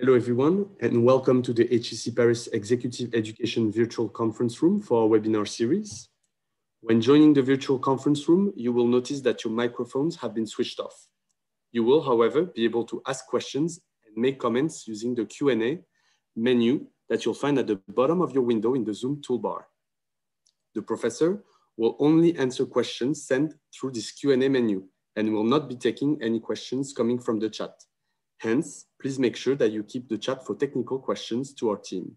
Hello, everyone, and welcome to the HEC Paris Executive Education Virtual Conference Room for our webinar series. When joining the virtual conference room, you will notice that your microphones have been switched off. You will, however, be able to ask questions and make comments using the Q&A menu that you'll find at the bottom of your window in the Zoom toolbar. The professor will only answer questions sent through this Q&A menu and will not be taking any questions coming from the chat. Hence, please make sure that you keep the chat for technical questions to our team.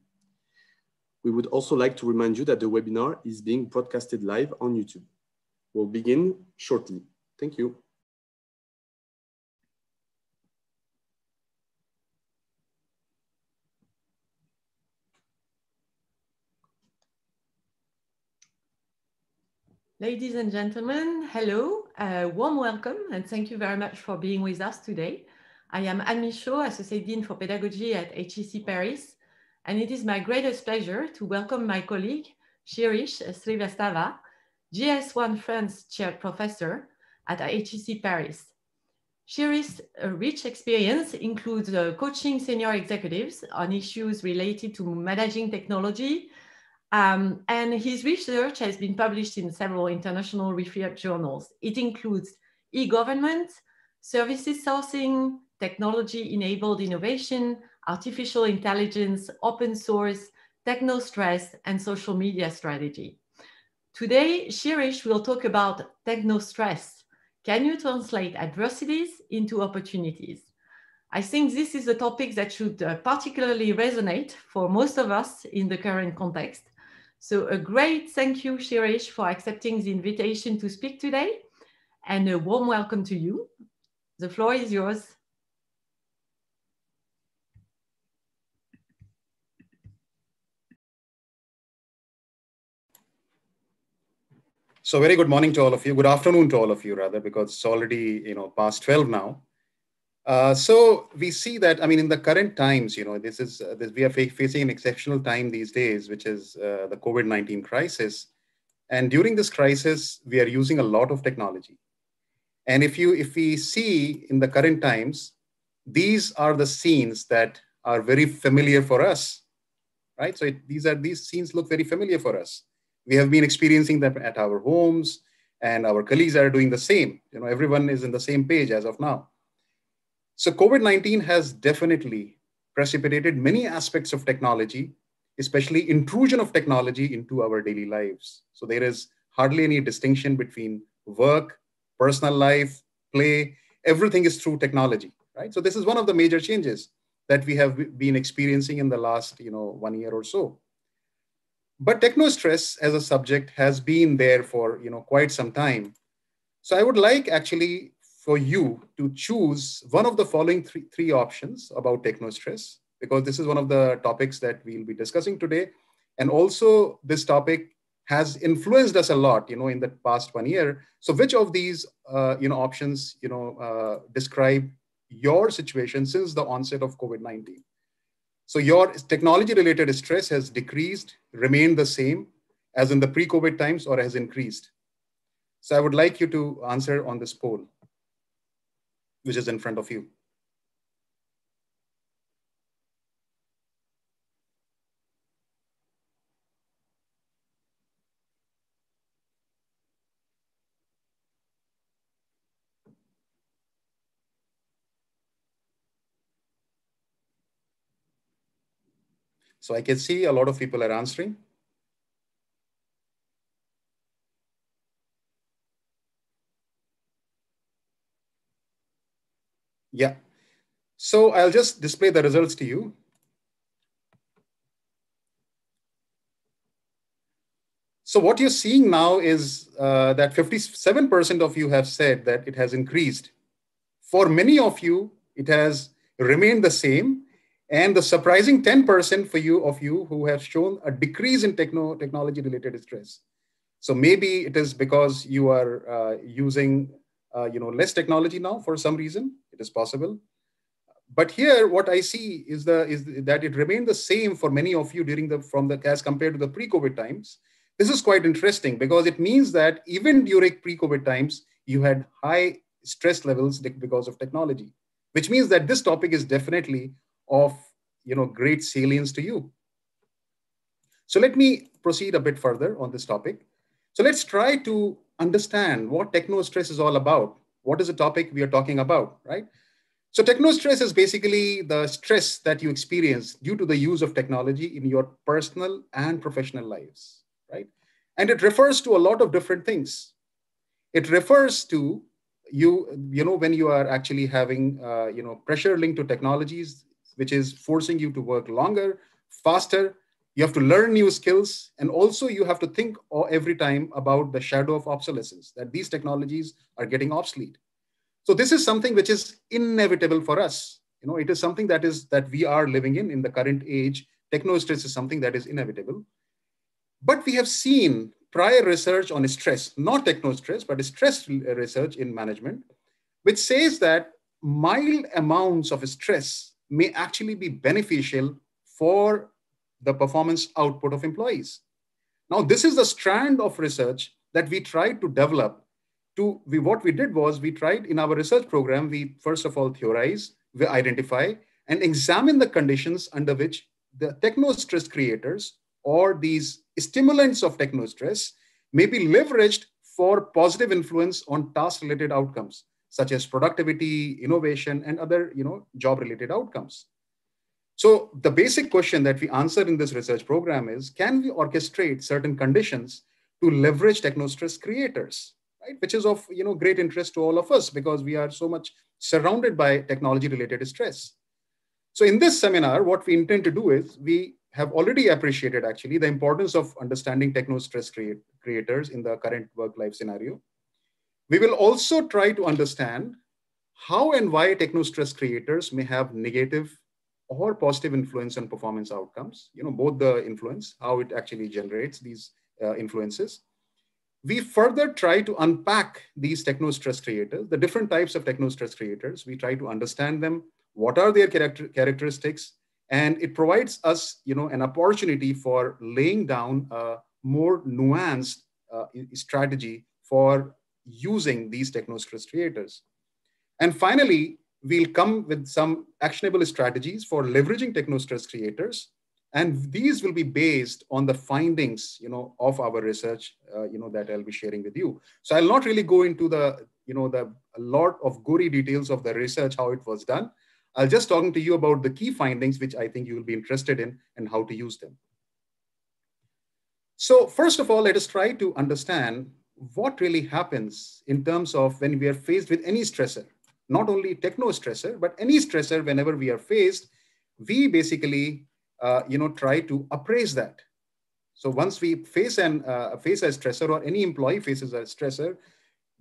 We would also like to remind you that the webinar is being broadcasted live on YouTube. We'll begin shortly. Thank you. Ladies and gentlemen, hello, warm welcome, and thank you very much for being with us today. I am Anne Michaud, Associate Dean for Pedagogy at HEC Paris, and it is my greatest pleasure to welcome my colleague, Shirish Srivastava, GS1 France Chair Professor at HEC Paris. Shirish's rich experience includes coaching senior executives on issues related to managing technology, and his research has been published in several international research journals. It includes e-government, services sourcing, technology-enabled innovation, artificial intelligence, open source, Technostress, and social media strategy. Today, Shirish will talk about Technostress. Can you translate adversities into opportunities? I think this is a topic that should particularly resonate for most of us in the current context. So a great thank you, Shirish, for accepting the invitation to speak today, and a warm welcome to you. The floor is yours. So very good morning to all of you. Good afternoon to all of you, rather, because it's already past 12 now. So we see that, in the current times, we are facing an exceptional time these days, which is the COVID-19 crisis. And during this crisis, we are using a lot of technology. And if we see in the current times, these are the scenes that are very familiar for us, right? So these scenes look very familiar for us. We have been experiencing them at our homes, and our colleagues are doing the same. Everyone is in the same page as of now. So COVID-19 has definitely precipitated many aspects of technology, especially intrusion of technology into our daily lives. So there is hardly any distinction between work, personal life, play. Everything is through technology, right? So this is one of the major changes that we have been experiencing in the last 1 year or so. But Technostress as a subject has been there for quite some time. So I would like actually for you to choose one of the following three options about Technostress, because this is one of the topics that we'll be discussing today. And also this topic has influenced us a lot, in the past 1 year. So which of these, options, describe your situation since the onset of COVID-19? So your technology-related stress has decreased, remained the same as in the pre-COVID times, or has increased? So I would like you to answer on this poll, which is in front of you. So I can see a lot of people are answering. Yeah. So I'll just display the results to you. So what you're seeing now is that 57% of you have said that it has increased. For many of you, it has remained the same. And the surprising 10% for you who have shown a decrease in technology-related stress. So maybe it is because you are using less technology now for some reason. It is possible. But here, what I see is that it remained the same for many of you as compared to the pre-COVID times. This is quite interesting because it means that even during pre-COVID times, you had high stress levels because of technology, which means that this topic is definitely of great salience to you. So let me proceed a bit further on this topic. So let's try to understand what Technostress is all about. What is the topic we are talking about, right? So Technostress is basically the stress that you experience due to the use of technology in your personal and professional lives, right? And it refers to a lot of different things. It refers to when you are actually having, pressure linked to technologies, which is forcing you to work longer, faster. You have to learn new skills. And also you have to think every time about the shadow of obsolescence, that these technologies are getting obsolete. So this is something which is inevitable for us. It is something that we are living in the current age. Technostress is something that is inevitable. But we have seen prior research on stress, not technostress, but stress research in management, which says that mild amounts of stress may actually be beneficial for the performance output of employees. Now, this is the strand of research that we tried to develop. What we did was we tried in our research program, we first of all theorize, we identify and examine the conditions under which the technostress creators or these stimulants of technostress may be leveraged for positive influence on task-related outcomes, such as productivity, innovation, and other job-related outcomes. So the basic question that we answer in this research program is, can we orchestrate certain conditions to leverage technostress creators, right? Which is of great interest to all of us because we are so much surrounded by technology-related stress. So in this seminar, what we intend to do is we have already appreciated actually the importance of understanding technostress creators in the current work-life scenario. We will also try to understand how and why technostress creators may have negative or positive influence on performance outcomes, both the influence, how it actually generates these influences. We further try to unpack these technostress creators, the different types of technostress creators. We try to understand them, what are their characteristics, and it provides us, an opportunity for laying down a more nuanced strategy for using these technostress creators. And finally, we'll come with some actionable strategies for leveraging technostress creators. And these will be based on the findings, of our research, that I'll be sharing with you. So I'll not really go into a lot of gory details of the research, how it was done. I'll just talk to you about the key findings, which I think you will be interested in and how to use them. So first of all, let us try to understand what really happens in terms of when we are faced with any stressor, not only techno-stressor, but any stressor. Whenever we are faced, we basically, try to appraise that. So once we face a stressor, or any employee faces a stressor,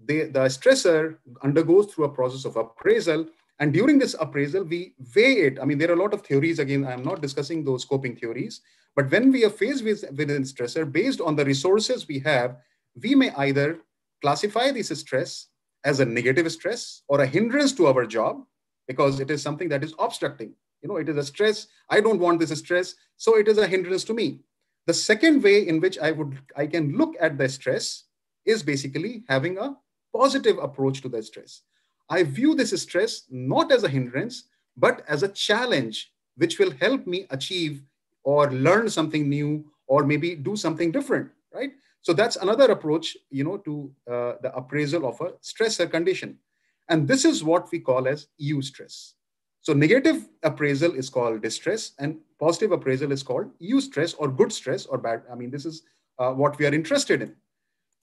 the stressor undergoes through a process of appraisal. And during this appraisal, we weigh it. I mean, there are a lot of theories. Again, I'm not discussing those scoping theories. But when we are faced with a stressor, based on the resources we have, we may either classify this stress as a negative stress or a hindrance to our job, because it is something that is obstructing. It is a stress. I don't want this stress, so it is a hindrance to me. The second way in which I can look at the stress is basically having a positive approach to the stress. I view this stress not as a hindrance, but as a challenge, which will help me achieve or learn something new, or maybe do something different, right? So that's another approach, to the appraisal of a stressor condition. And this is what we call as eustress. So negative appraisal is called distress, and positive appraisal is called eustress, or good stress, or bad. I mean, this is what we are interested in.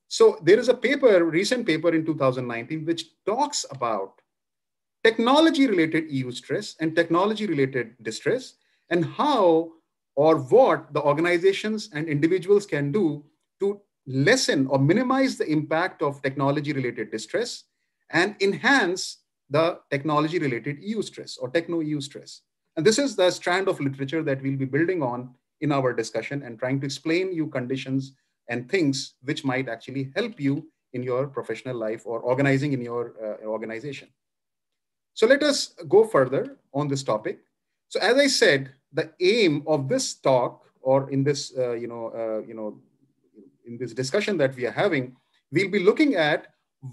So there is a recent paper in 2019, which talks about technology-related eustress and technology-related distress, and how or what the organizations and individuals can do to lessen or minimize the impact of technology-related distress and enhance the technology-related eustress or techno-eustress. And this is the strand of literature that we'll be building on in our discussion and trying to explain you conditions and things which might actually help you in your professional life or organizing in your organization. So let us go further on this topic. So as I said, the aim of this talk, or in this, in this discussion that we are having, we'll be looking at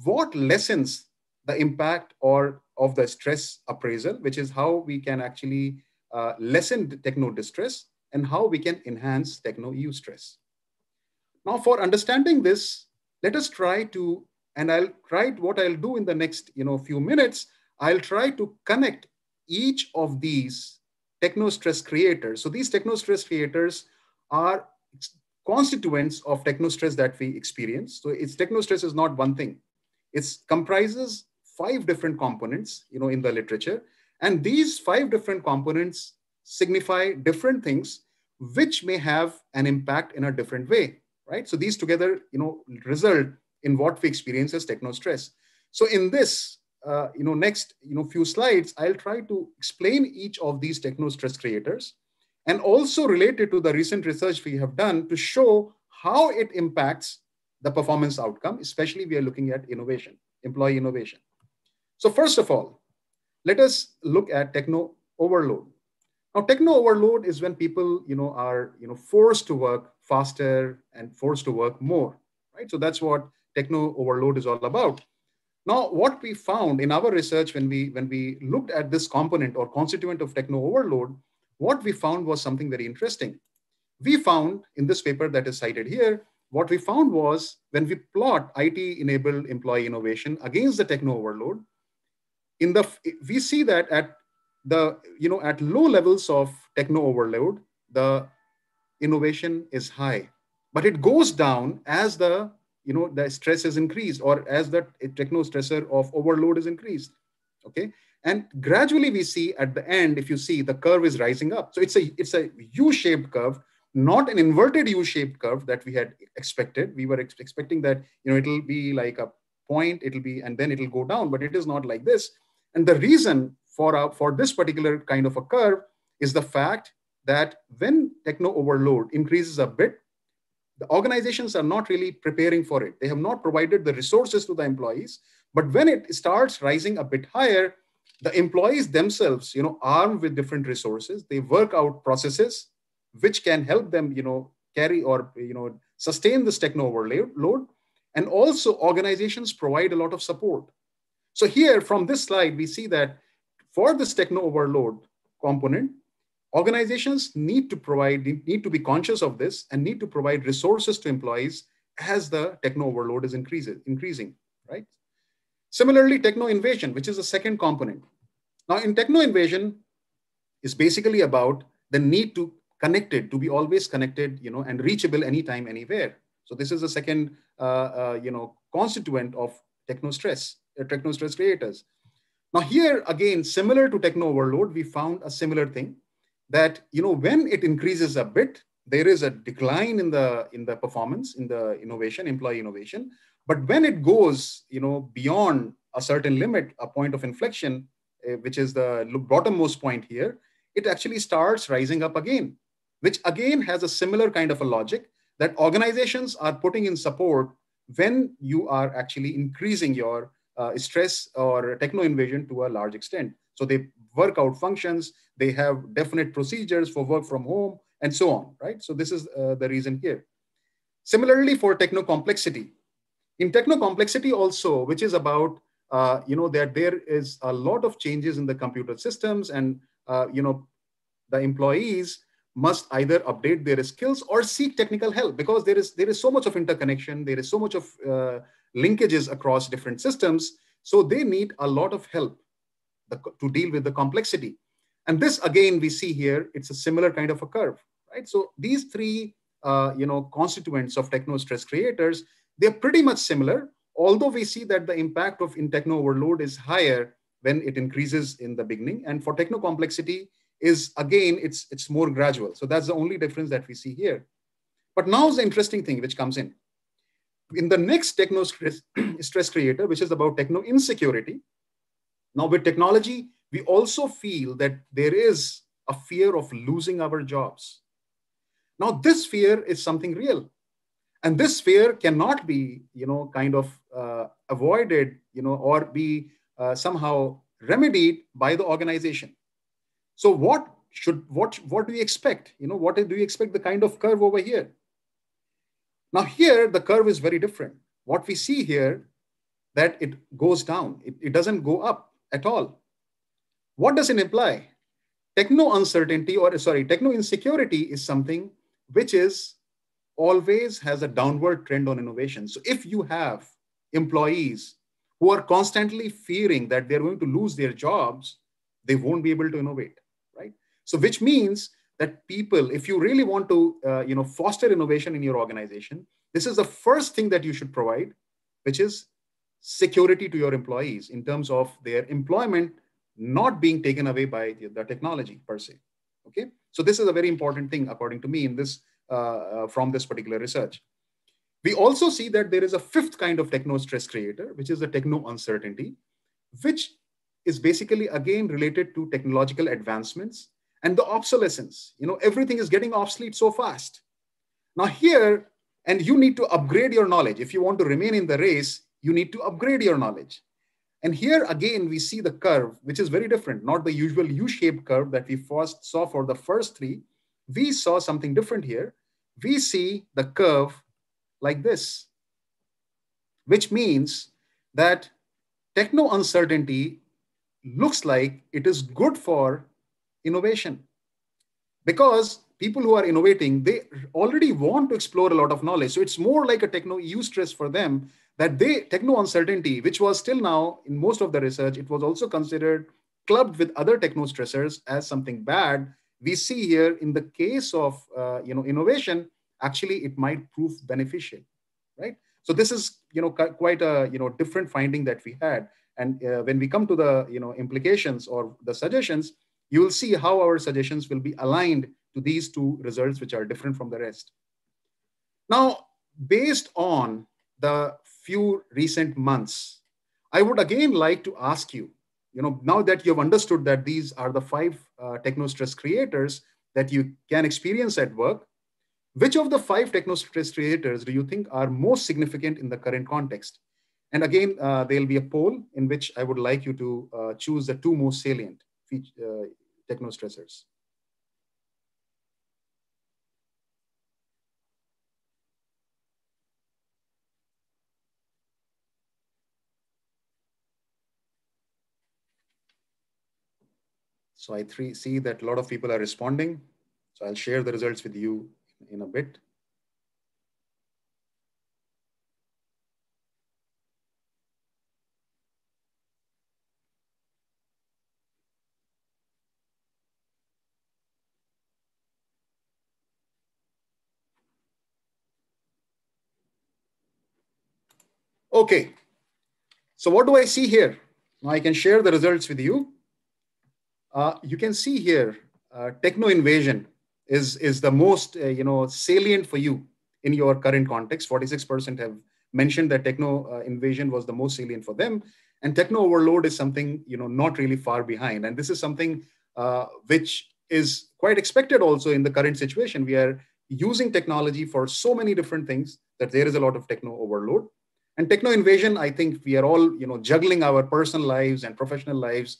what lessens the impact of the stress appraisal, which is how we can actually lessen techno distress and how we can enhance techno eustress. Now, for understanding this, let us try to, and what I'll do in the next few minutes, I'll try to connect each of these technostress creators. So these technostress creators are constituents of technostress that we experience. So technostress is not one thing. It comprises 5 different components, in the literature. And these 5 different components signify different things, which may have an impact in a different way, right? So these together, result in what we experience as technostress. So in this, next, few slides, I'll try to explain each of these technostress creators and also related to the recent research we have done to show how it impacts the performance outcome, especially we are looking at innovation, employee innovation. So first of all, let us look at techno overload. Now, techno overload is when people, are, forced to work faster and forced to work more, right? So that's what techno overload is all about. Now, what we found in our research when we looked at this component or constituent of techno overload, what we found was something very interesting. We found in this paper that is cited here, what we found was when we plot IT-enabled employee innovation against the techno overload, we see that at low levels of techno overload, the innovation is high, but it goes down as the stress is increased or as the techno stressor of overload is increased. Okay, and gradually we see at the end, if you see, the curve is rising up. So it's a U-shaped curve, not an inverted U-shaped curve that we had expected. We were expecting that it'll be like a point, and then it'll go down, but it is not like this. And the reason for this particular kind of a curve is the fact that when techno overload increases a bit, the organizations are not really preparing for it. They have not provided the resources to the employees. But when it starts rising a bit higher, the employees themselves, armed with different resources, they work out processes which can help them, carry or, sustain this techno overload. And also organizations provide a lot of support. So here from this slide, we see that for this techno overload component, organizations need to be conscious of this and need to provide resources to employees as the techno overload is increasing, right? Similarly, techno invasion, which is the second component. Now in techno invasion is basically about the need to be always connected, and reachable anytime, anywhere. So this is the second, constituent of technostress creators. Now here again, similar to techno overload, we found a similar thing that, when it increases a bit, there is a decline in the performance, in the employee innovation. But when it goes, beyond a certain limit, a point of inflection, which is the bottommost point here, it actually starts rising up again, which again has a similar kind of a logic that organizations are putting in support when you are actually increasing your stress or techno invasion to a large extent. So they work out functions, they have definite procedures for work from home and so on, right? So this is the reason here. Similarly for techno complexity. In techno complexity also, which is about, that there is a lot of changes in the computer systems and, the employees must either update their skills or seek technical help because there is so much of interconnection, there is so much of linkages across different systems. So they need a lot of help to deal with the complexity. And this again, we see here, it's a similar kind of a curve, right? So these three, constituents of techno stress creators, they're pretty much similar, although we see that the impact of in techno overload is higher when it increases in the beginning. And for techno complexity is again, it's more gradual. So that's the only difference that we see here. But now is the interesting thing which comes in. In the next techno stress creator, which is about techno insecurity. Now with technology, we also feel that there is a fear of losing our jobs. Now this fear is something real. And this fear cannot be, kind of avoided, or be somehow remedied by the organization. So what do we expect? What do we expect the kind of curve over here? Now here, the curve is very different. What we see here, that it goes down. It doesn't go up at all. What does it imply? techno uncertainty, or sorry, techno insecurity is something which is always has a downward trend on innovation. So if you have employees who are constantly fearing that they're going to lose their jobs, they won't be able to innovate, right? So which means that people, if you really want to foster innovation in your organization, this is the first thing that you should provide, which is security to your employees in terms of their employment not being taken away by the technology per se. Okay, so this is a very important thing according to me in this from this particular research. We also see that there is a fifth kind of techno stress creator, which is the techno uncertainty, which is basically again related to technological advancements and the obsolescence. Everything is getting obsolete so fast. Now here, and you need to upgrade your knowledge. If you want to remain in the race, you need to upgrade your knowledge. And here again, we see the curve, which is very different, not the usual U-shaped curve that we first saw for the first three. We saw something different here. We see the curve like this, which means that techno uncertainty looks like it is good for innovation, because people who are innovating, they already want to explore a lot of knowledge. So it's more like a techno eustress for them, that techno uncertainty, which was still now in most of the research, it was also considered clubbed with other techno stressors as something bad. We see here in the case of innovation, actually it might prove beneficial, right? So this is quite a different finding that we had. And when we come to the implications or the suggestions, you will see how our suggestions will be aligned to these two results, which are different from the rest. Now, based on the few recent months, I would again like to ask you, now that you've understood that these are the 5 techno stress creators that you can experience at work, which of the 5 techno stress creators do you think are most significant in the current context? And again, there'll be a poll in which I would like you to choose the 2 most salient techno stressors. So I see that a lot of people are responding. So I'll share the results with you in a bit. Okay, so what do I see here? Now I can share the results with you. You can see here, techno invasion is the most salient for you in your current context. 46% have mentioned that techno invasion was the most salient for them, and techno overload is something not really far behind. And this is something which is quite expected also in the current situation. We are using technology for so many different things that there is a lot of techno overload. And techno invasion, I think we are all juggling our personal lives and professional lives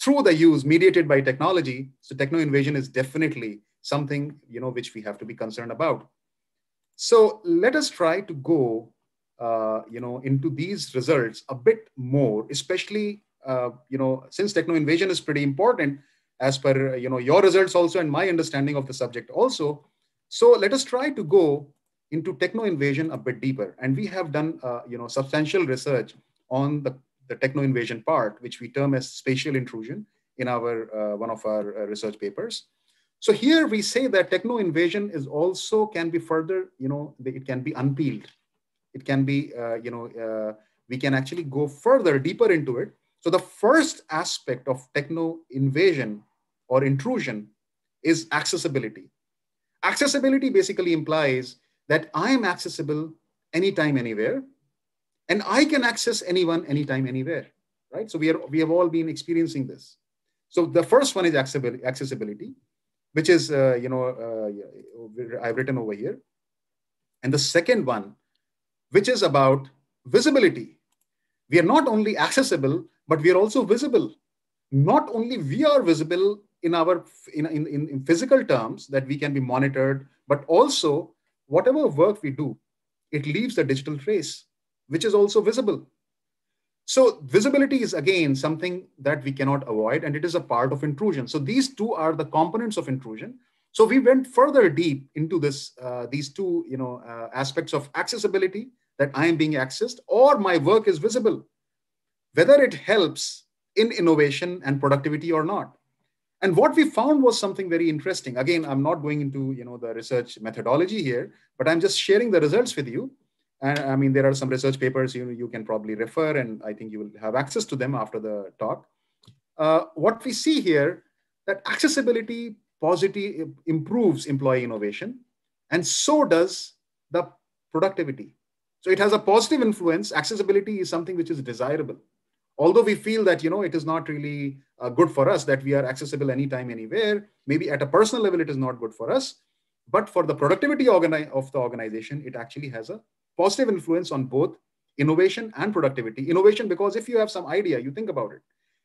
through the use mediated by technology. So techno invasion is definitely something which we have to be concerned about. So let us try to go into these results a bit more, especially since techno invasion is pretty important as per your results also and my understanding of the subject also. So let us try to go into techno invasion a bit deeper. And we have done substantial research on the techno invasion part, which we term as spatial intrusion in our one of our research papers. So here we say that techno invasion is also can be further, it can be unpeeled. It can be, we can actually go further, deeper into it. So the first aspect of techno invasion or intrusion is accessibility. Accessibility basically implies that I am accessible anytime, anywhere, and I can access anyone, anytime, anywhere, right? So we have all been experiencing this. So the first one is accessibility, which is, I've written over here. And the second one, which is about visibility. We are not only accessible, but we are also visible. Not only we are visible in physical terms that we can be monitored, but also whatever work we do, it leaves a digital trace, which is also visible. So visibility is again something that we cannot avoid, and it is a part of intrusion. So these two are the components of intrusion. So we went further deep into these two aspects of accessibility, that I am being accessed or my work is visible, whether it helps in innovation and productivity or not. And what we found was something very interesting. Again, I'm not going into the research methodology here, but I'm just sharing the results with you. And I mean, there are some research papers you can probably refer, and I think you will have access to them after the talk. What we see here, that accessibility positive improves employee innovation, and so does the productivity. So it has a positive influence. Accessibility is something which is desirable. Although we feel that it is not really good for us that we are accessible anytime, anywhere. Maybe at a personal level, it is not good for us. But for the productivity of the organization, it actually has a positive influence on both innovation and productivity. Innovation, because if you have some idea, you think about it.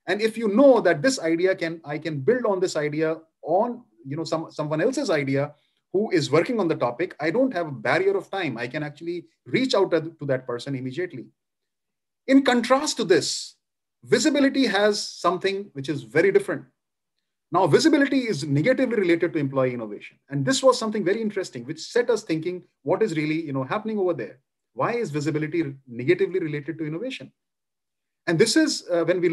And if you know that this idea I can build on this idea on someone else's idea who is working on the topic, I don't have a barrier of time. I can actually reach out to that person immediately. In contrast to this, visibility has something which is very different. Now, visibility is negatively related to employee innovation. And this was something very interesting, which set us thinking, what is really happening over there? Why is visibility negatively related to innovation? And this is when we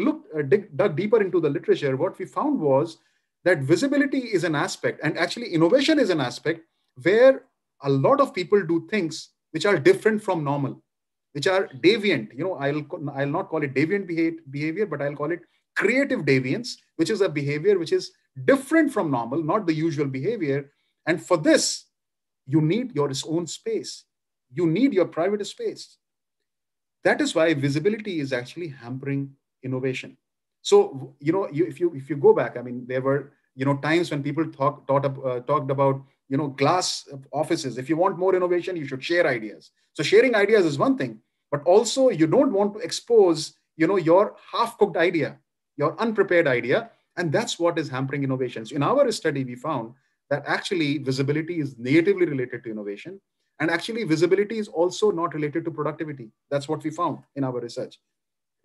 dug deeper into the literature, what we found was that visibility is an aspect, and actually innovation is an aspect where a lot of people do things which are different from normal, which are deviant. I'll not call it deviant behavior, but I'll call it creative deviance, which is a behavior which is different from normal, not the usual behavior. And for this, you need your own space. You need your private space. That is why visibility is actually hampering innovation. So, if you go back, I mean, there were, times when people talked about, glass offices. If you want more innovation, you should share ideas. So sharing ideas is one thing, but also you don't want to expose, your half-cooked idea, your unprepared idea. And that's what is hampering innovations. In our study, we found that actually visibility is negatively related to innovation. And actually visibility is also not related to productivity. That's what we found in our research,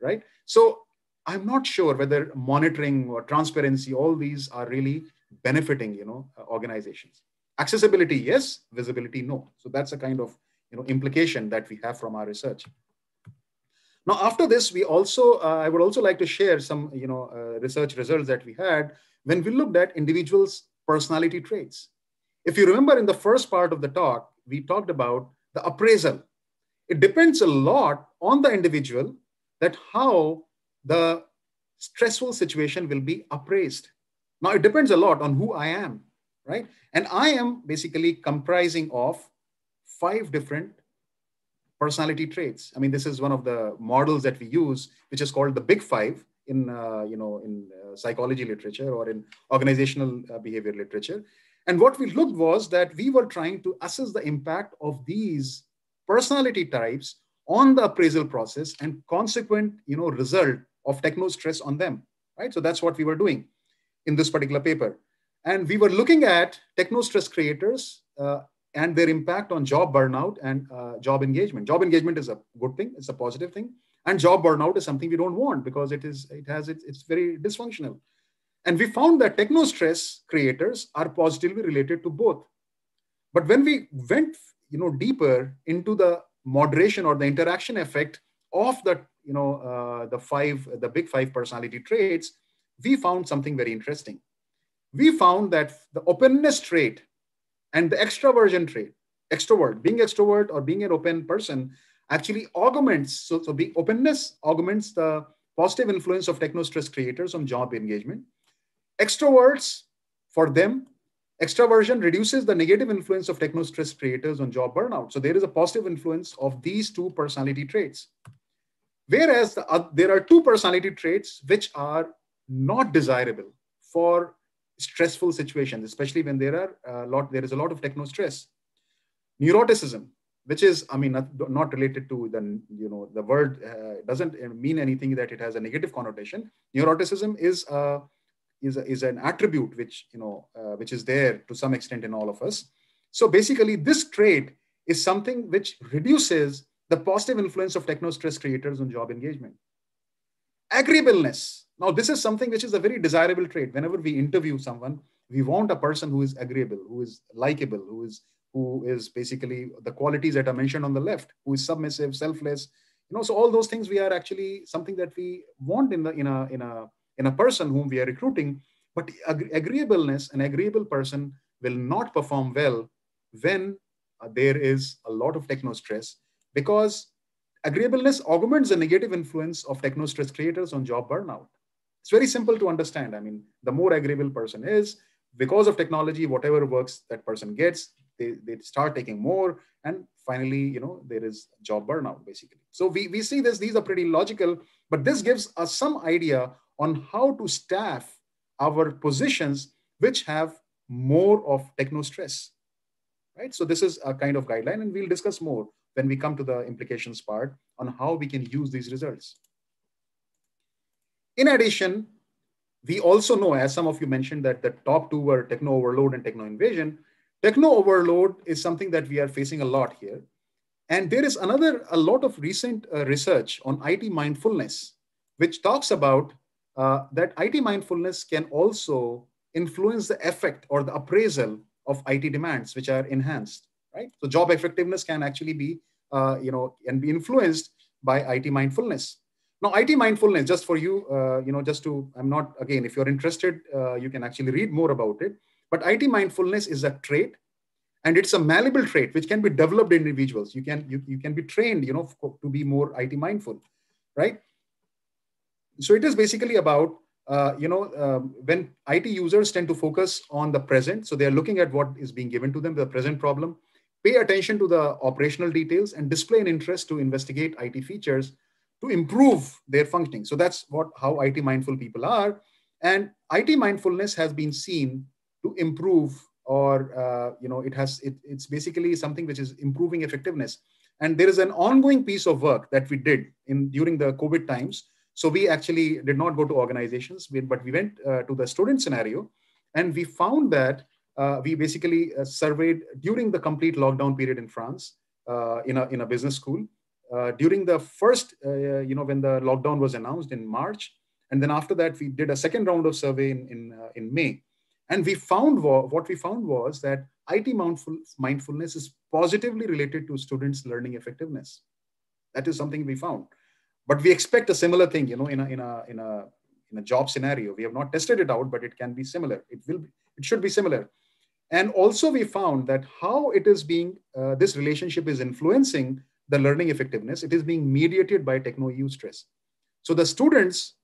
right? So I'm not sure whether monitoring or transparency, all these are really benefiting, organizations. Accessibility, yes. Visibility, no. So that's a kind of, implication that we have from our research. Now, after this, we also, I would also like to share some, research results that we had when we looked at individuals' personality traits. If you remember in the first part of the talk, we talked about the appraisal. It depends a lot on the individual that how the stressful situation will be appraised. Now, it depends a lot on who I am, right? And I am basically comprising of 5 different personality traits. I mean, this is one of the models that we use, which is called the Big Five in, psychology literature or in organizational behavior literature. And what we looked was that we were trying to assess the impact of these personality types on the appraisal process and consequent, result of Technostress on them, right? So that's what we were doing in this particular paper. And we were looking at Technostress creators and their impact on job burnout and job engagement. Job engagement is a good thing. It's a positive thing. And job burnout is something we don't want because it's very dysfunctional. And we found that Technostress creators are positively related to both. But when we went, deeper into the moderation or the interaction effect of the, the Big Five personality traits, we found something very interesting. We found that the openness trait and the extroversion trait, being extrovert or being an open person, actually augments. So being openness augments the positive influence of Technostress creators on job engagement. Extroverts, for them, extroversion reduces the negative influence of Technostress creators on job burnout. So there is a positive influence of these 2 personality traits. Whereas there are 2 personality traits which are not desirable for stressful situations, especially when there is a lot of Technostress. Neuroticism, which is, I mean, not related to the word doesn't mean anything that it has a negative connotation. Neuroticism is an attribute which is there to some extent in all of us. So basically, this trait is something which reduces the positive influence of Technostress creators on job engagement. Agreeableness. Now, this is something which is a very desirable trait. Whenever we interview someone, we want a person who is agreeable, who is likable, who is basically the qualities that are mentioned on the left, who is submissive, selfless. So all those things we are actually something that we want in a person whom we are recruiting. But agreeableness, an agreeable person will not perform well when there is a lot of techno stress, because agreeableness augments the negative influence of techno stress creators on job burnout. It's very simple to understand. I mean, the more agreeable person is, because of technology, whatever works that person gets, they start taking more. And finally, there is job burnout, basically. So we see this, these are pretty logical, but this gives us some idea on how to staff our positions which have more of techno stress, right? So this is a kind of guideline, and we'll discuss more when we come to the implications part on how we can use these results. In addition, we also know, as some of you mentioned, that the top two were techno overload and techno invasion. Techno overload is something that we are facing a lot here. And there is a lot of recent research on IT mindfulness, which talks about that IT mindfulness can also influence the effect or the appraisal of IT demands, which are enhanced, right? So job effectiveness can actually be, can be influenced by IT mindfulness. Now, IT mindfulness, just for you, I'm not, again, if you're interested, you can actually read more about it. But IT mindfulness is a trait, and it's a malleable trait which can be developed in individuals. You can be trained, to be more IT mindful, right? So it is basically about, when IT users tend to focus on the present, so they are looking at what is being given to them, the present problem, pay attention to the operational details, and display an interest to investigate IT features to improve their functioning. So that's how IT mindful people are. And IT mindfulness has been seen to improve, or it's basically something which is improving effectiveness. And there is an ongoing piece of work that we did during the COVID times. So we actually did not go to organizations, but we went to the student scenario, and we found that we basically surveyed during the complete lockdown period in France, in a business school. During the first, when the lockdown was announced in March, and then after that, we did a second round of survey in May. And we found what we found was that IT mindfulness is positively related to students' learning effectiveness. That is something we found. But we expect a similar thing, in a job scenario. We have not tested it out, but it can be similar. It should be similar. And also we found that how it is being, this relationship is influencing the learning effectiveness. It is being mediated by techno stress. So the students,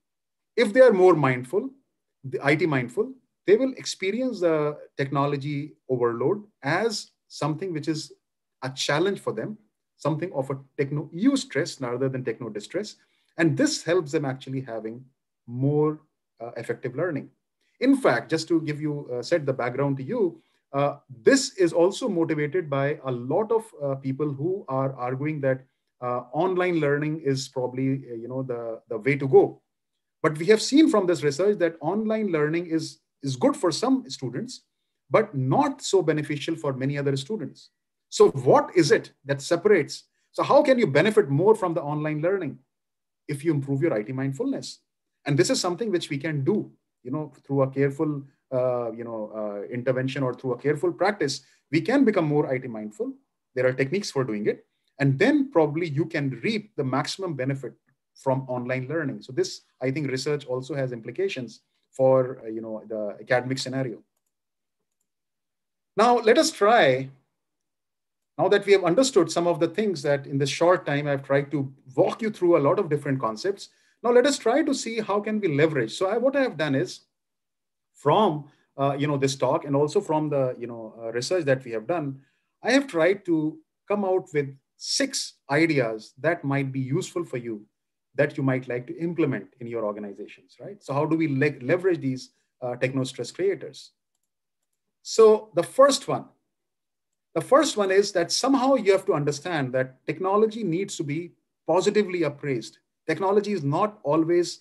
if they are more mindful, the IT mindful, they will experience the technology overload as something which is a challenge for them, something of a techno stress rather than techno distress. And this helps them actually having more effective learning. In fact, just to give you, set the background to you, this is also motivated by a lot of people who are arguing that online learning is probably, the way to go. But we have seen from this research that online learning is good for some students, but not so beneficial for many other students. So what is it that separates? So how can you benefit more from the online learning if you improve your IT mindfulness? And this is something which we can do, through a careful, intervention, or through a careful practice. We can become more IT mindful. There are techniques for doing it. And then probably you can reap the maximum benefit from online learning. So this, I think, research also has implications for, the academic scenario. Now, let us try. Now that we have understood some of the things that in this short time, I've tried to walk you through a lot of different concepts. Now let us try to see how can we leverage. So what I have done is, from this talk, and also from the research that we have done, I have tried to come out with 6 ideas that might be useful for you, that you might like to implement in your organizations, right? So how do we leverage these techno stress creators? So the first one is that somehow you have to understand that technology needs to be positively appraised. Technology is not always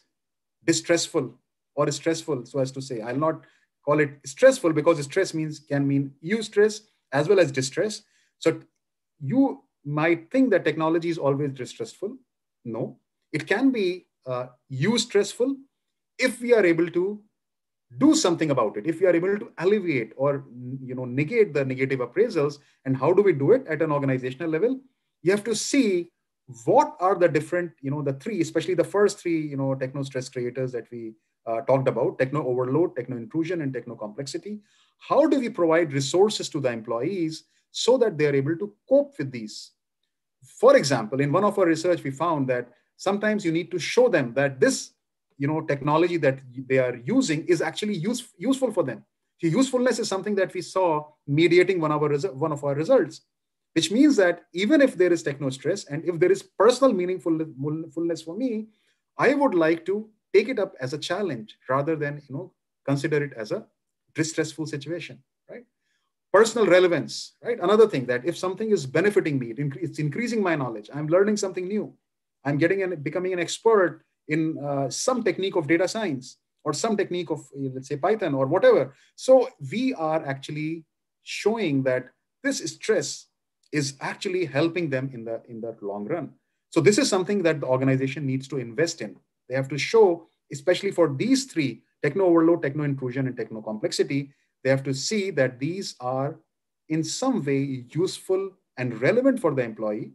distressful or stressful, so as to say. I'll not call it stressful, because stress can mean eustress as well as distress. So you might think that technology is always distressful. No, it can be stressful if we are able to do something about it, if we are able to alleviate or negate the negative appraisals. And how do we do it at an organizational level? You have to see what are the different, the three, especially the first three, techno stress creators that we talked about: techno overload, techno intrusion, and techno complexity. How do we provide resources to the employees so that they are able to cope with these? For example, in one of our research, we found that sometimes you need to show them that this technology that they are using is actually useful for them. The usefulness is something that we saw mediating one of our results, which means that even if there is techno stress and if there is personal meaningfulness for me, I would like to take it up as a challenge rather than consider it as a distressful situation, right? Personal relevance, right? Another thing, that if something is benefiting me, it's increasing my knowledge, I'm learning something new, I'm becoming an expert in some technique of data science or some technique of, let's say, Python or whatever. So we are actually showing that this stress is actually helping them in the long run. So this is something that the organization needs to invest in. They have to show, especially for these three: techno overload, techno intrusion, and techno complexity, they have to see that these are in some way useful and relevant for the employee.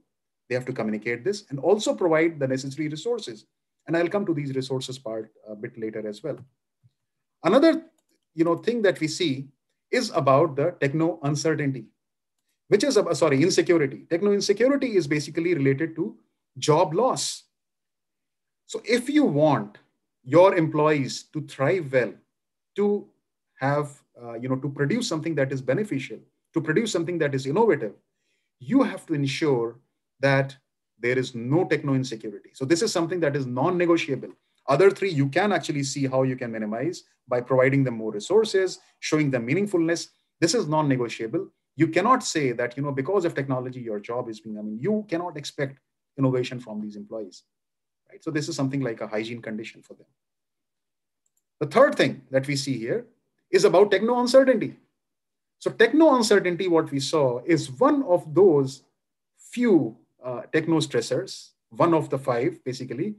They have to communicate this and also provide the necessary resources. And I'll come to these resources part a bit later as well. Another thing that we see is about the techno uncertainty, which is, insecurity. Techno insecurity is basically related to job loss. So if you want your employees to thrive well, to have, to produce something that is beneficial, to produce something that is innovative, you have to ensure that there is no techno insecurity. So this is something that is non-negotiable. Other three, you can actually see how you can minimize by providing them more resources, showing them meaningfulness. This is non-negotiable. You cannot say that, because of technology, your job is being, you cannot expect innovation from these employees, right? So this is something like a hygiene condition for them. The third thing that we see here is about techno uncertainty. So techno uncertainty, what we saw, is one of those few techno stressors, one of the five basically,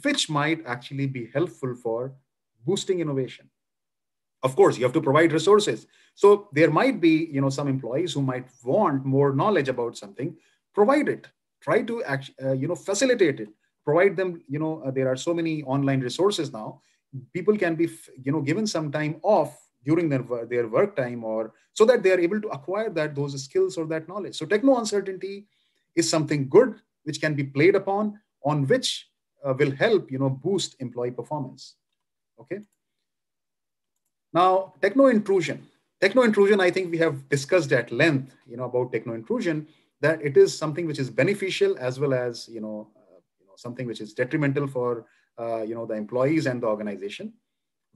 which might actually be helpful for boosting innovation. Of course, you have to provide resources. So there might be, some employees who might want more knowledge about something. Provide it. Try to facilitate it. Provide them. There are so many online resources now. People can be, given some time off during their work time, or so that they are able to acquire those skills or that knowledge. So techno uncertainty is something good which can be played upon, on which will help boost employee performance. Okay. Now, techno intrusion. Techno intrusion, I think we have discussed at length, about techno intrusion, that it is something which is beneficial as well as something which is detrimental for the employees and the organization.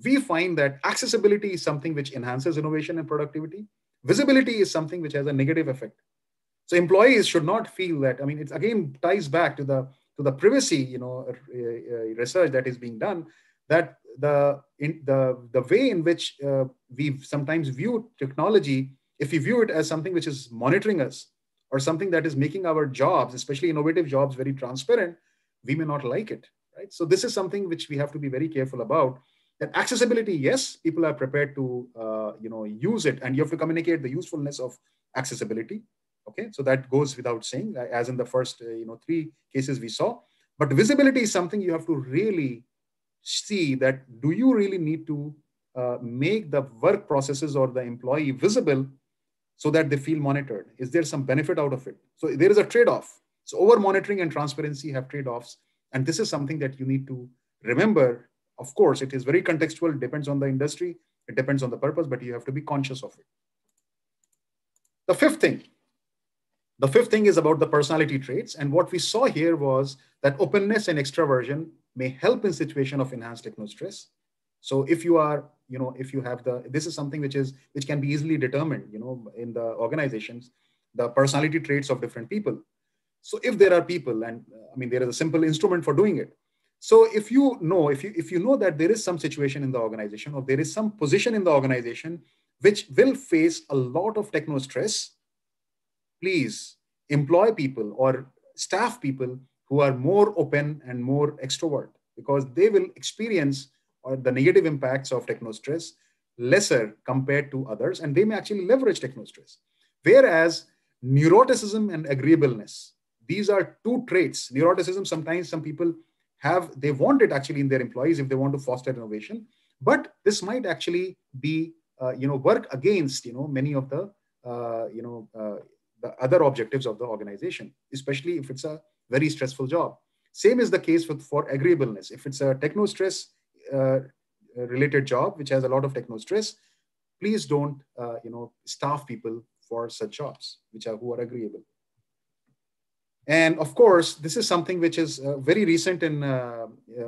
We find that accessibility is something which enhances innovation and productivity. Visibility is something which has a negative effect. So employees should not feel that. It again ties back to the privacy, research that is being done. That the way in which we sometimes view technology, if we view it as something which is monitoring us or something that is making our jobs, especially innovative jobs, very transparent, we may not like it, right? So this is something which we have to be very careful about. That accessibility, yes, people are prepared to use it, and you have to communicate the usefulness of accessibility. Okay, so that goes without saying, as in the first three cases we saw. But visibility is something you have to really see, that do you really need to make the work processes or the employee visible so that they feel monitored? Is there some benefit out of it? So there is a trade-off. So over monitoring and transparency have trade-offs, and this is something that you need to remember. Of course, it is very contextual, depends on the industry, it depends on the purpose, but you have to be conscious of it. The fifth thing is about the personality traits. And what we saw here was that openness and extraversion may help in situation of enhanced techno stress. So if you are, if you have this is something which can be easily determined, in the organizations, the personality traits of different people. So if there are people, and there is a simple instrument for doing it. So if you know that there is some situation in the organization, or there is some position in the organization which will face a lot of techno stress, please employ people or staff people who are more open and more extrovert, because they will experience the negative impacts of technostress lesser compared to others, and they may actually leverage technostress. Whereas neuroticism and agreeableness, these are two traits. Neuroticism, sometimes some people they want it actually in their employees if they want to foster innovation, but this might actually be, work against, many of the, the other objectives of the organization, especially if it's a very stressful job. Same is the case for agreeableness. If it's a technostress related job, which has a lot of technostress, please don't, staff people for such jobs, who are agreeable. And of course, this is something which is very recent in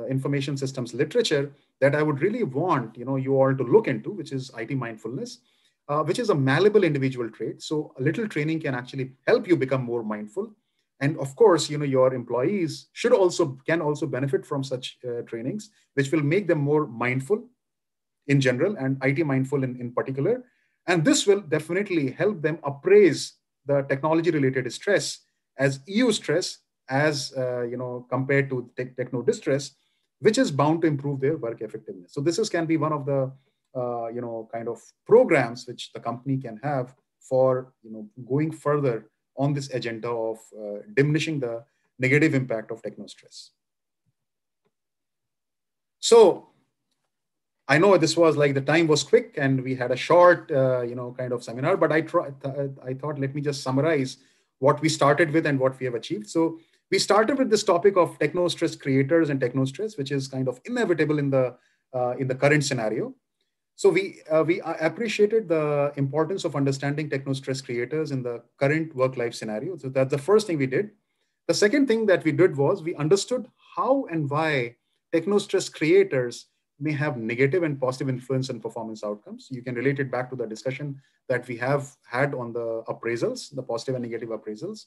information systems literature that I would really want you all to look into, which is IT mindfulness, which is a malleable individual trait. So a little training can actually help you become more mindful. And of course, your employees can also benefit from such trainings, which will make them more mindful in general and IT mindful in particular. And this will definitely help them appraise the technology related stress as EU stress as compared to techno distress, which is bound to improve their work effectiveness. So this can be one of the kind of programs which the company can have for going further on this agenda of diminishing the negative impact of techno stress. So I know this was like the time was quick and we had a short kind of seminar, but I thought let me just summarize what we started with and what we have achieved. So we started with this topic of technostress creators and technostress, which is kind of inevitable in the current scenario. So we appreciated the importance of understanding technostress creators in the current work-life scenario. So that's the first thing we did. The second thing that we did was we understood how and why technostress creators may have negative and positive influence on performance outcomes. You can relate it back to the discussion that we have had on the appraisals, the positive and negative appraisals.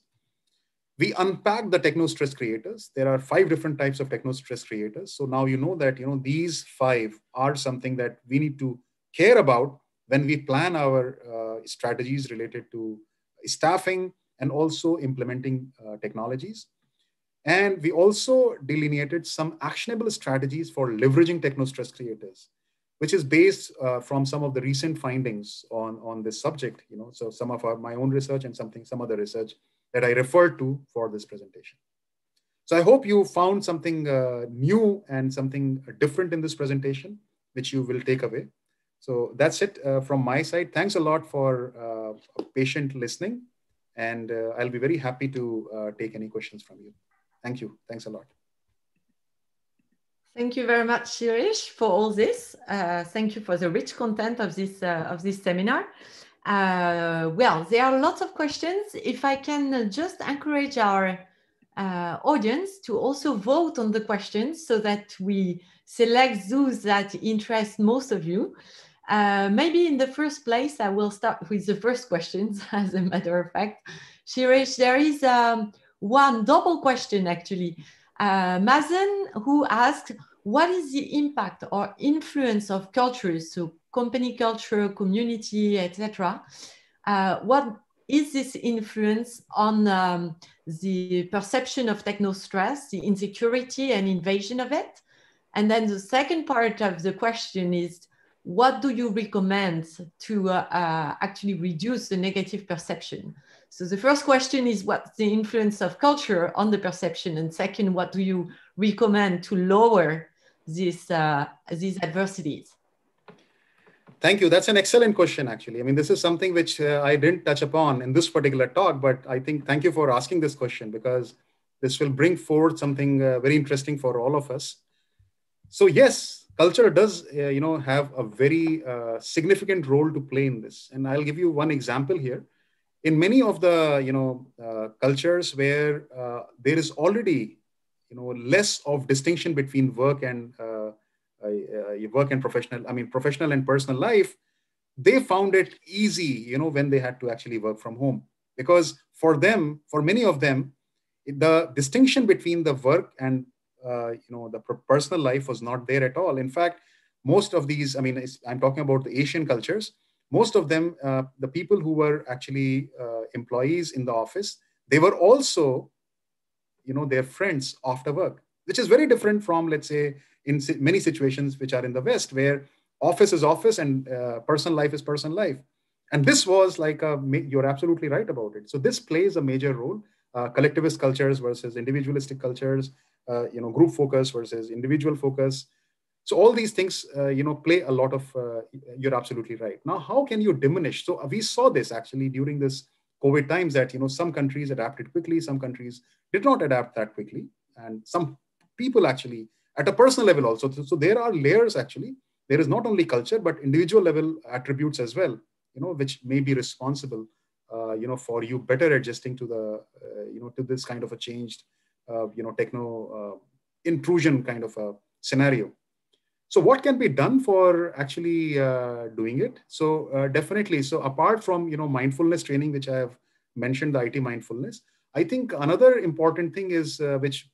We unpacked the technostress creators. There are 5 different types of technostress creators. So now you know that these 5 are something that we need to care about when we plan our strategies related to staffing and also implementing technologies. And we also delineated some actionable strategies for leveraging technostress creators, which is based from some of the recent findings on this subject. So some of my own research and some other research that I referred to for this presentation. So I hope you found something new and something different in this presentation, which you will take away. So that's it from my side. Thanks a lot for patient listening. And I'll be very happy to take any questions from you. Thank you. Thanks a lot. Thank you very much, Shirish, for all this. Thank you for the rich content of this seminar. Well, there are lots of questions. If I can just encourage our audience to also vote on the questions so that we select those that interest most of you. Maybe in the first place, I will start with the first questions, as a matter of fact. Shirish, there is one double question, actually. Mazen, who asked, what is the impact or influence of cultures, so company culture, community, etc.? What is this influence on the perception of technostress, the insecurity and invasion of it? And then the second part of the question is, what do you recommend to actually reduce the negative perception? So the first question is, what's the influence of culture on the perception? And second, what do you recommend to lower these adversities? Thank you. That's an excellent question, actually. I mean, this is something which I didn't touch upon in this particular talk, but I think thank you for asking this question, because this will bring forth something very interesting for all of us. So yes, culture does, have a very significant role to play in this. And I'll give you one example here. In many of the, cultures where there is already, less of distinction between work and professional and personal life, they found it easy, when they had to actually work from home. Because for many of them, the distinction between the work and the personal life was not there at all. In fact, most of these, I'm talking about the Asian cultures, most of them, the people who were actually employees in the office, they were also, their friends after work. which is very different from, let's say, in many situations which are in the West, where office is office and personal life is personal life. And this was like you're absolutely right about it. So this plays a major role. Collectivist cultures versus individualistic cultures, group focus versus individual focus. So all these things, play a lot of, you're absolutely right. Now, how can you diminish? So we saw this actually during this COVID times that, some countries adapted quickly, some countries did not adapt that quickly. And some people actually at a personal level also. So there are layers actually. There is not only culture, but individual level attributes as well, which may be responsible, for you better adjusting to the, to this kind of a changed, techno intrusion kind of a scenario. So what can be done for actually doing it? So definitely. So apart from, mindfulness training, which I have mentioned, the IT mindfulness, I think another important thing is, which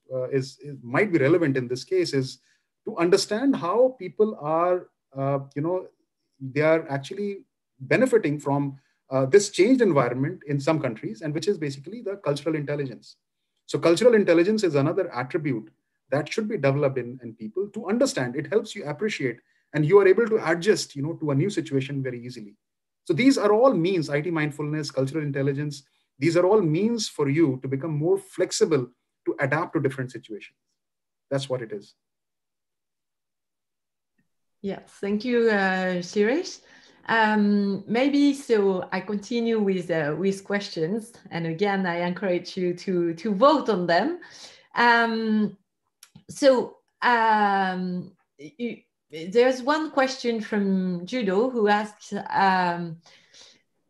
might be relevant in this case, is to understand how people are, they are actually benefiting from this changed environment in some countries, and which is basically the cultural intelligence. So cultural intelligence is another attribute that should be developed in people to understand. It helps you appreciate, and you are able to adjust, to a new situation very easily. So these are all means: IT mindfulness, cultural intelligence. These are all means for you to become more flexible to adapt to different situations. That's what it is. Yes, thank you, Shirish. Maybe so I continue with questions, and again I encourage you to vote on them. There's one question from Judo who asks,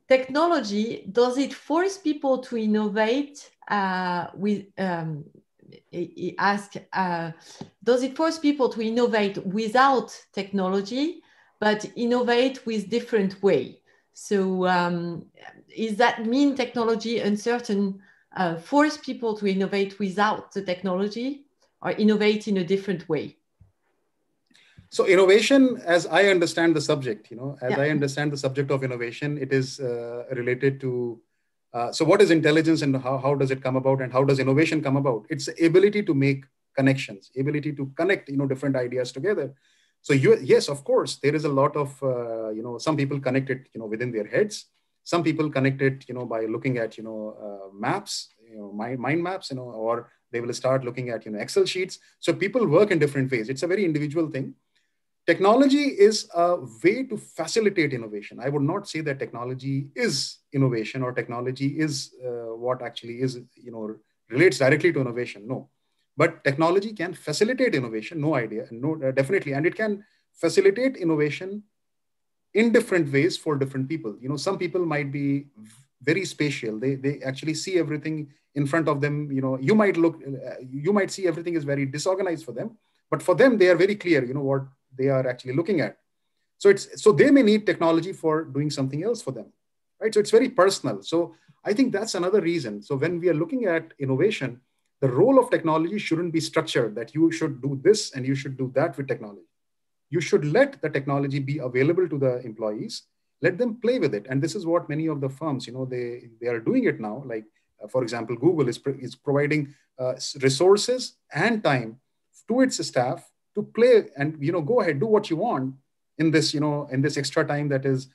technology, does it force people to innovate he asked, does it force people to innovate without technology, but innovate with different way? So is that mean technology uncertain force people to innovate without the technology, or innovate in a different way? So innovation, as I understand the subject, I understand the subject of innovation, it is related to, so what is intelligence and how does it come about, and how does innovation come about? It's the ability to make connections, ability to connect, different ideas together. So yes, of course, there is a lot of, some people connect it, within their heads. Some people connect it, by looking at, maps, mind maps, or they will start looking at, Excel sheets. So people work in different ways. It's a very individual thing. Technology is a way to facilitate innovation. I would not say that technology is innovation, or technology is what actually is, relates directly to innovation. No, but technology can facilitate innovation. No idea. No, definitely. And it can facilitate innovation in different ways for different people. Some people might be very spatial. They actually see everything in front of them. You might see everything is very disorganized for them, but for them, they are very clear, what they are actually looking at. So they may need technology for doing something else for them, right? So it's very personal. So I think that's another reason. So when we are looking at innovation, the role of technology shouldn't be structured that you should do this and you should do that with technology. You should let the technology be available to the employees, let them play with it. And this is what many of the firms, they are doing it now. Like, for example, Google is providing resources and time to its staff to play and, go ahead, do what you want in this, in this extra time that is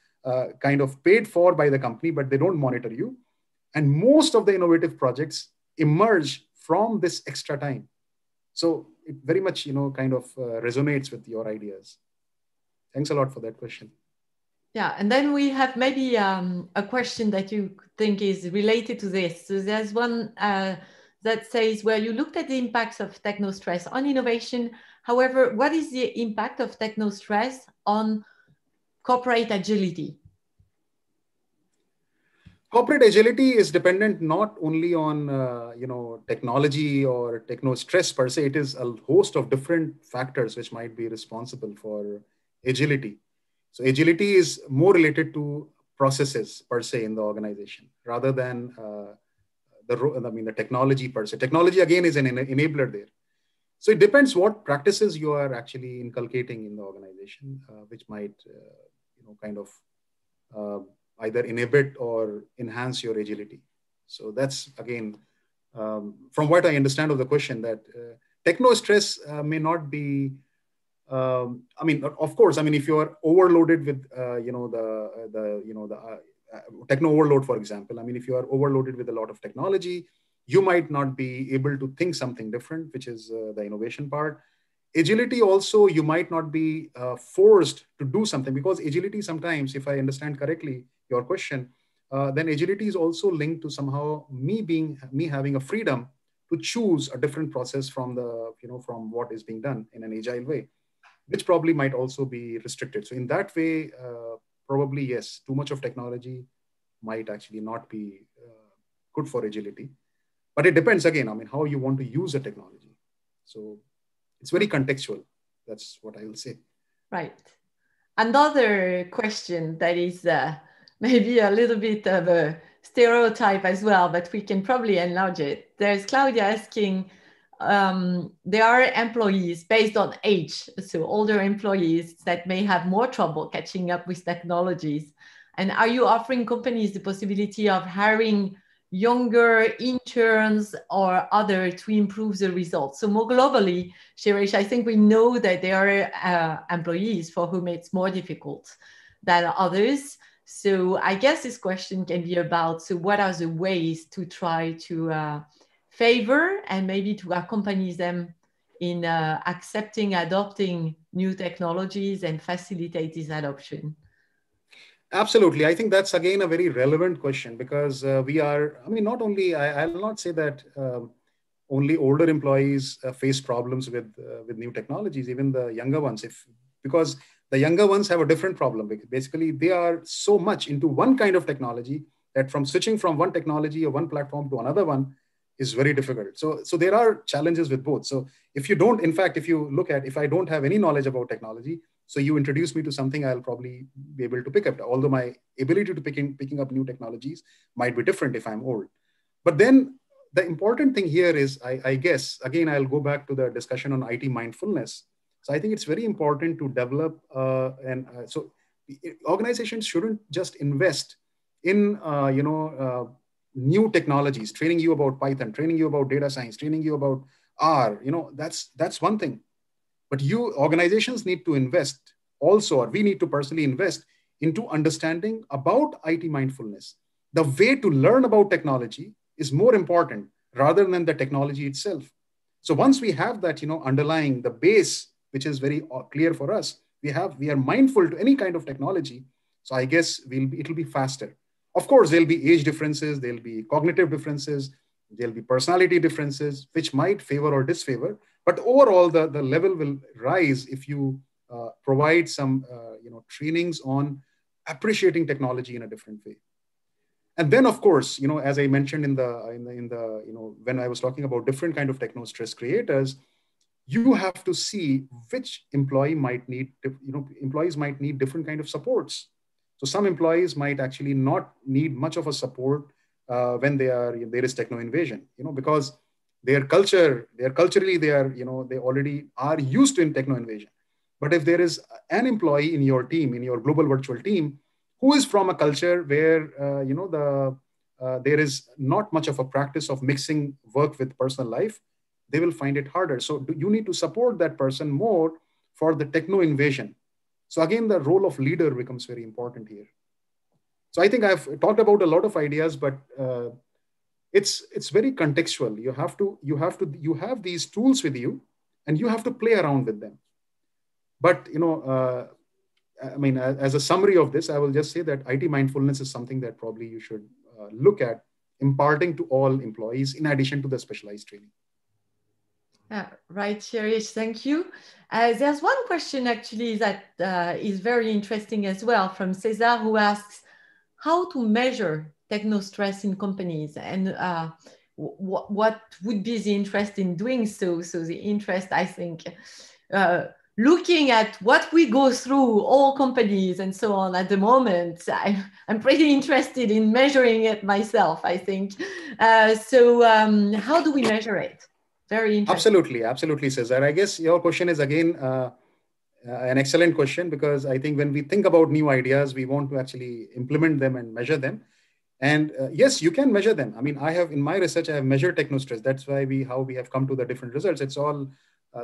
kind of paid for by the company, but they don't monitor you. And most of the innovative projects emerge from this extra time. So it very much, kind of resonates with your ideas. Thanks a lot for that question. Yeah, and then we have maybe a question that you think is related to this. So there's one that says, well, you looked at the impacts of Technostress on innovation. However, what is the impact of Technostress on corporate agility? Corporate agility is dependent not only on technology or Technostress per se. It is a host of different factors which might be responsible for agility. So agility is more related to processes per se in the organization rather than the technology per se. Technology again is an enabler there. So it depends what practices you are actually inculcating in the organization, which might kind of either inhibit or enhance your agility. So that's again, from what I understand of the question, that Technostress may not be, I mean, of course, I mean, if you are overloaded with, techno overload, for example, I mean, if you are overloaded with a lot of technology, you might not be able to think something different, which is the innovation part. Agility also, you might not be forced to do something, because agility sometimes, if I understand correctly your question, then agility is also linked to somehow me having a freedom to choose a different process from from what is being done in an agile way, which probably might also be restricted. So in that way, probably yes, too much of technology might actually not be good for agility. But it depends again, I mean, how you want to use a technology. So it's very contextual. That's what I will say. Right. Another question that is maybe a little bit of a stereotype as well, but we can probably enlarge it. There's Claudia asking, there are employees based on age, so older employees that may have more trouble catching up with technologies. And are you offering companies the possibility of hiring younger interns or other to improve the results? So more globally, Shirish, I think we know that there are employees for whom it's more difficult than others. So I guess this question can be about, so what are the ways to try to favor and maybe to accompany them in accepting, adopting new technologies and facilitate this adoption? Absolutely. I think that's again a very relevant question, because we are, I mean, not only, I'll not say that only older employees face problems with new technologies, even the younger ones, because the younger ones have a different problem. Basically, they are so much into one kind of technology that from switching from one technology or one platform to another one is very difficult. So there are challenges with both. So if you don't, in fact, if you look at, if I don't have any knowledge about technology, so you introduce me to something, I'll probably be able to pick up, although my ability to picking up new technologies might be different if I'm old. But then the important thing here is, I guess, again, I'll go back to the discussion on IT mindfulness. So I think it's very important to develop, so organizations shouldn't just invest in, new technologies, training you about Python, training you about data science, training you about R, that's one thing. But organizations need to invest also, or we need to personally invest into understanding about IT mindfulness. The way to learn about technology is more important rather than the technology itself. So once we have that, underlying the base, which is very clear for us, we are mindful to any kind of technology. So I guess it'll be faster. Of course, there'll be age differences, there'll be cognitive differences, there'll be personality differences, which might favor or disfavor. But overall, the level will rise if you provide some trainings on appreciating technology in a different way. And then, of course, as I mentioned in the when I was talking about different kind of Technostress creators, you have to see which employee might need. Employees might need different kind of supports. So some employees might actually not need much of a support when there is techno invasion. Because they already are used to in techno invasion. But if there is an employee in your team, in your global virtual team, who is from a culture where there is not much of a practice of mixing work with personal life, they will find it harder. So you need to support that person more for the techno invasion. So again, the role of leader becomes very important here. So I think I've talked about a lot of ideas, but it's very contextual. You have these tools with you, and you have to play around with them. But as a summary of this, I will just say that IT mindfulness is something that probably you should look at imparting to all employees in addition to the specialized training. Right, Shirish, thank you. There's one question actually that is very interesting as well from Cesar, who asks how to measure technostress in companies, and what would be the interest in doing so. So the interest, I think, looking at what we go through, all companies and so on at the moment, I'm pretty interested in measuring it myself, I think. So how do we measure it? Very interesting. Absolutely, Cesar. I guess your question is again an excellent question, because I think when we think about new ideas, we want to actually implement them and measure them. And yes, you can measure them. I mean, I have in my research, I have measured Technostress. That's why how we have come to the different results. It's all,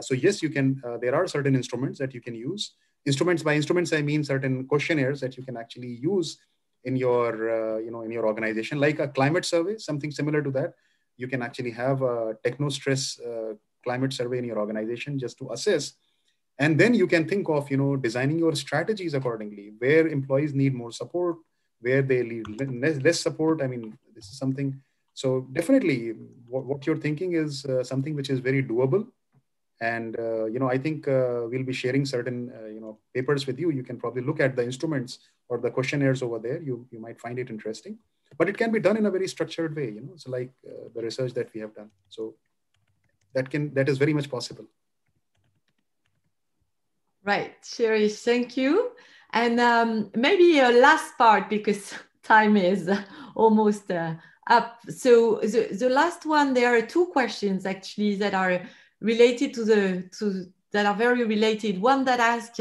so yes, you can, there are certain instruments that you can use. Instruments, by instruments, I mean certain questionnaires that you can actually use in your, in your organization, like a climate survey, something similar to that. You can actually have a Technostress climate survey in your organization just to assess. And then you can think of, designing your strategies accordingly, where employees need more support, where they need less support. I mean, this is something. So definitely what you're thinking is something which is very doable. And, I think we'll be sharing certain, papers with you. You can probably look at the instruments or the questionnaires over there. You might find it interesting, but it can be done in a very structured way, so like the research that we have done. So that is very much possible. Right, Shirish, thank you. And maybe a last part, because time is almost up. So the last one, there are two questions actually that are related that are very related. One that asks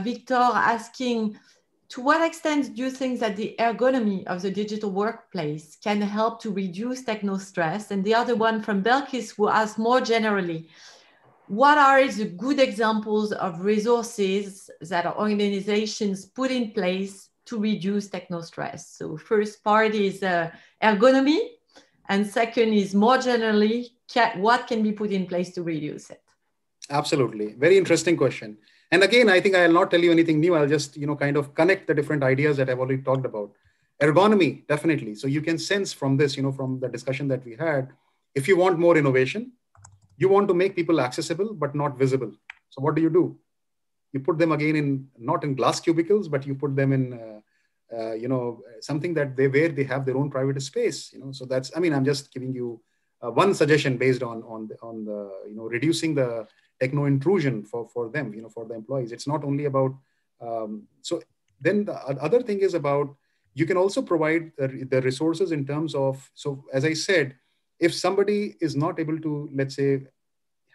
Victor asking, to what extent do you think that the ergonomy of the digital workplace can help to reduce techno stress? And the other one from Belkis, who asks more generally, what are the good examples of resources that organizations put in place to reduce techno stress? So first part is ergonomy, and second is more generally, what can be put in place to reduce it? Absolutely. Very interesting question. And again, I think I'll not tell you anything new. I'll just, kind of connect the different ideas that I've already talked about. Ergonomy, definitely. So you can sense from this, from the discussion that we had, if you want more innovation, you want to make people accessible, but not visible. So what do? You put them again not in glass cubicles, but you put them in, something that where they have their own private space, So that's, I'm just giving you one suggestion based on the, reducing the techno intrusion for them, for the employees. It's not only about, so then the other thing is about, you can also provide the resources in terms of, so as I said, if somebody is not able to, let's say,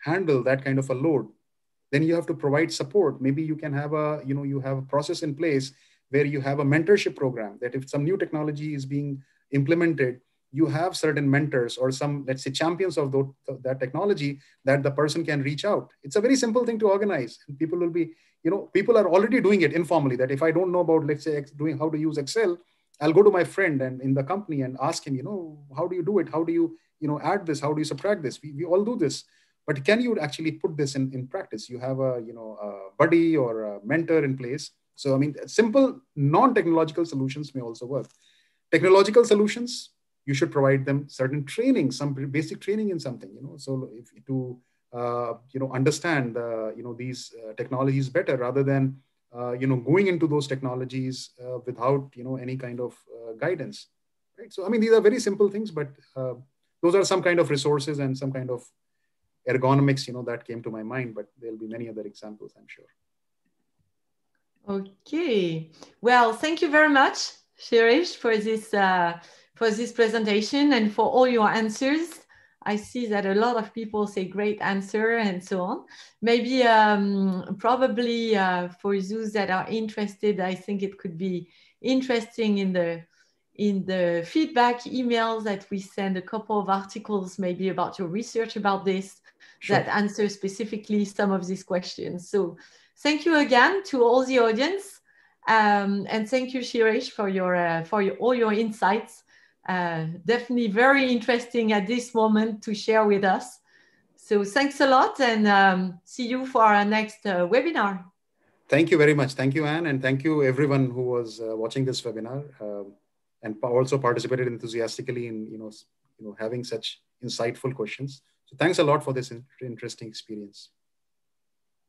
handle that kind of a load, then you have to provide support. Maybe you can have you have a process in place where you have a mentorship program, that if some new technology is being implemented, you have certain mentors or some, let's say, champions of that technology that the person can reach out. It's a very simple thing to organize. People will be, people are already doing it informally, that if I don't know about, let's say, doing how to use Excel, I'll go to my friend and in the company and ask him, how do you do it? How do you, add this? How do you subtract this? We all do this. But can you actually put this in practice? You have a, a buddy or a mentor in place. So, simple non-technological solutions may also work. Technological solutions, you should provide them certain training, some basic training in something, so if to, understand, these technologies better, rather than, going into those technologies without, any kind of guidance, right? So, these are very simple things, but those are some kind of resources and some kind of ergonomics, that came to my mind, but there'll be many other examples, I'm sure. Okay. Well, thank you very much, Shirish, for this presentation and for all your answers. I see that a lot of people say great answer and so on. Maybe probably for those that are interested, I think it could be interesting in the feedback emails that we send a couple of articles maybe about your research about this, sure, that answer specifically some of these questions. So thank you again to all the audience. And thank you, Shirish, for all your insights. Definitely very interesting at this moment to share with us. So thanks a lot, and see you for our next webinar. Thank you very much. Thank you, Anne, and thank you everyone who was watching this webinar and also participated enthusiastically in having such insightful questions. So thanks a lot for this interesting experience.